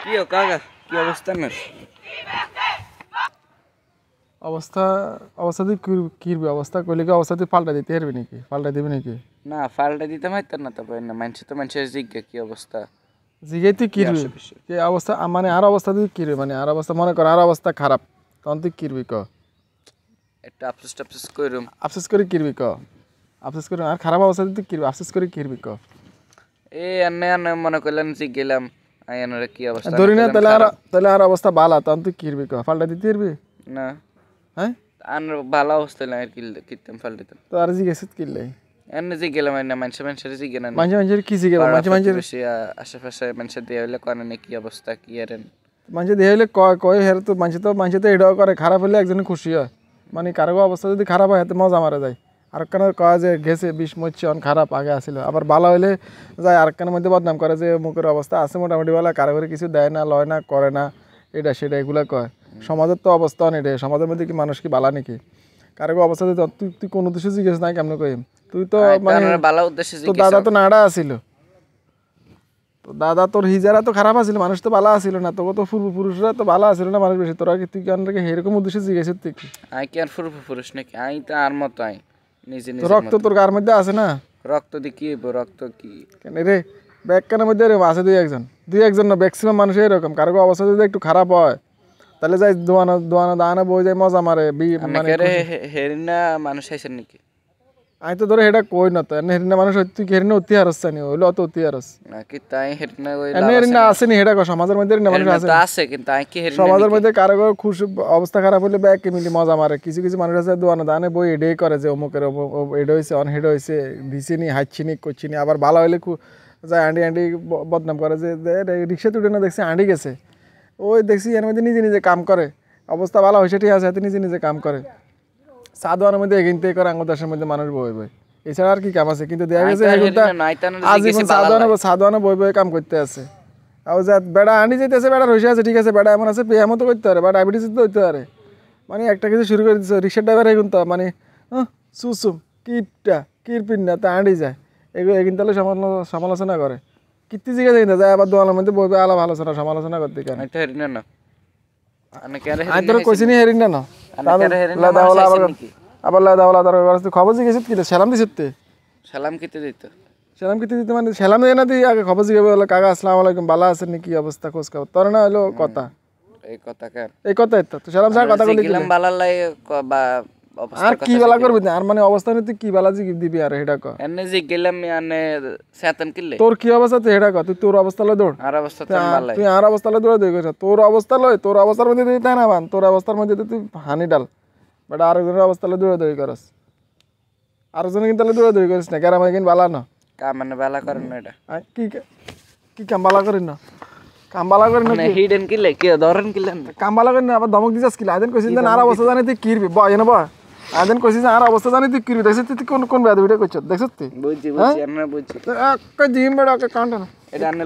কি কাকা কি অবস্থা না অবস্থা অবস্থা তুই কিরবি অবস্থা কইলে কি অবস্থা তুই পাল্টা দিতে পারবি নাকি পাল্টা দিবি নাকি না ফালটা দিতে পারতাম না তবে না মানুষের জিজ্ঞা কি অবস্থা জিগে তুই কিরবি কি অবস্থা মানে আর অবস্থা তুই কিরবি মানে আর অবস্থা মনে কর আর অবস্থা খারাপ তখন তুই কিরবি ক একটা আফসোস টাফসোস করুম আফসোস করে কিরবি ক আফসোস করে আর খারাপ অবস্থা তুই কিরবি আফসোস করে কিরবি ক আনে মনে করলেন যে গেলাম আয়ানোর কি অবস্থা ধরি না তাহলে আর অবস্থা বালা তখন তুই কিরবি ক পাল্টা দিতে পারবি না হ্যাঁ আর ভালো অবস্থা না আর কিতাম ফালতাম তো আর জিজ্ঞেস কিনলে এনে যে গেলাম না মানুষের জিজ্ঞা না মানুষের কি জিজ্ঞেস মানুষের বেশি আশেপাশে মানুষের দিয়ে হইলে কোনে কি অবস্থা কি আরেন মানুষ দিয়ে হইলে কয় হের তো মানুষ তো এটাও করে খারাপ হলে একজনে খুশি হয় মানে কারো অবস্থা যদি খারাপ হয় হাতে মজা মারা যায় আর কেন কয় যে গেছে বিষ মরছে অন খারাপ আগে আসিল আবার ভালো হইলে যায় আর কেন মধ্যে বদনাম করে যে মুখের অবস্থা আছে মোটামুটি ভালো কারো করে কিছু দেয় না লয় না করে না এটা সেটা এগুলো কয় সমাজের তো অবস্থা অনেক সমাজের মধ্যে কি মানুষ কি বালা নাকি কারো অবস্থা তুই তুই কোনো উদ্দেশ্যে জিজ্ঞেস নাই কেমন কইম তুই তো মানে ভালো উদ্দেশ্যে তো দাদা তো নাড়া আসিল তো দাদা তোর হিজারা তো খারাপ আছিল মানুষ তো ভালো আসিল না তোকে তো পূর্বপুরুষরা তো ভালো আসিল না মানুষ বেশি তোরা কি তুই কেন রেখে এরকম উদ্দেশ্যে জিজ্ঞেস তুই কি আই কি আর পূর্বপুরুষ নাকি আই তো আর মতো আই নিজে তো রক্ত তোর গার মধ্যে আছে না রক্ত দি কি রক্ত কি কেন রে ব্যাগ কানের মধ্যে আছে দুই একজন না ম্যাক্সিমাম মানুষ এরকম কারো অবস্থা যদি একটু খারাপ হয় তাহলে যাই দোয়ানো দানা বই যায় মজা মারে মানে হেরিনা মানুষ আইছেন নাকি আমি তো ধরে এটা কই না তো হেরিনা মানুষ তুই হেরিনা অতি হারস নি হইলো অত অতি হারস নাকি তাই হেরিনা ওই হেরিনা আসেনি হেটা কো সমাজের মধ্যে হেরিনা মানুষ আছে আছে কিন্তু আই কি হেরিনা সমাজের মধ্যে কারো খুশি অবস্থা খারাপ হলে ব্যাগ কে মিলি মজা মারে কিছু কিছু মানুষ আছে দোয়ানো দানে বই এডেই করে যে অমুকের এডে হইছে অন হেড হইছে দিছিনি হাইছিনি করছিনি আবার ভালো হইলে যায় আন্ডি বদনাম করে যে রিক্সা তুলে না দেখছি আন্ডি গেছে ওই দেখছি এর মধ্যে নিজে নিজে কাম করে অবস্থা ভালো হয়েছে ঠিক আছে নিজে নিজে কাম করে সাদওয়ানের মধ্যে এগিনতে করে আঙ্গুদাসের মধ্যে মানুষ বই বই এছাড়া আর কি কাম আছে কিন্তু দেখা গেছে আজীবন সাদওয়ানে বই বই কাম করতে আছে আর যা বেড়া আনি যেতেছে বেড়া রয়েছে আছে ঠিক আছে বেড়া এমন আছে পেয়ে মতো করতে পারে বা ডায়াবেটিস তো হইতে পারে মানে একটা কিছু শুরু করে দিচ্ছে রিক্সার ড্রাইভার এগুন তো মানে সুসুম কিপটা কিরপিন না তা আঁড়ি যায় এগুলো এগিন তাহলে সমালোচনা করে কীর্তি জিজ্ঞাসা কিন্তু যায় আবার দোয়ালের মধ্যে বই আলাপ আলোচনা সমালোচনা করতে কেন না আমি তোর কইছি নি হেরিন না আবার লাদাওয়ালা তার খবর জিজ্ঞেস কি সালাম দিছিস তুই সালাম কিতে দিত সালাম কিতে দিতে মানে সালাম দেয় না তুই আগে খবর জিজ্ঞেস বলে কাকা আসসালামু আলাইকুম ভালো আছেন নাকি অবস্থা খোঁজ খবর তোর না হলো কথা এই কথা কেন এই কথাই তো তুই সালাম স্যার কথা বলি গেলাম বালা লাই বা আর কি বালা করবি না আর মানে অবস্থা তুই কি বালা জি দিবি আর এটা ক এনে জি গেলাম এনে শয়তান কিলে তোর কি অবস্থা তুই এটা ক তুই তোর অবস্থা লয় দৌড় আর অবস্থা তো ভালো তুই আর অবস্থা লয় দৌড় দেখ তোর অবস্থা লয় তোর অবস্থার মধ্যে তুই তাই না বান তোর অবস্থার মধ্যে তুই হানি ডাল বাট আরেকজনের অবস্থা লয় দৌড়াদৌড়ি করস আরেকজনে কিন্তু দৌড়াদৌড়ি করিস না গ্রামে কিন্তু বালা না কাম মানে বালা করেন না এটা কি কি কাম বালা করিস না কাম বালা করিস না হিডেন কিলে কি ধরেন কিলে কাম বালা করিস না আবার ধমক দিছাস কিলে আদেন কইছিস না আর অবস্থা জানি তুই কিরবি বয় না বয় আদেন কইছিস আর অবস্থা জানি তুই কিরবি দেখছিস তুই কোন বেদ ভিডিও করছিস দেখছিস তুই বুঝছি আমরা বুঝছি কই দিম বড় কান্টা না এটা আনলে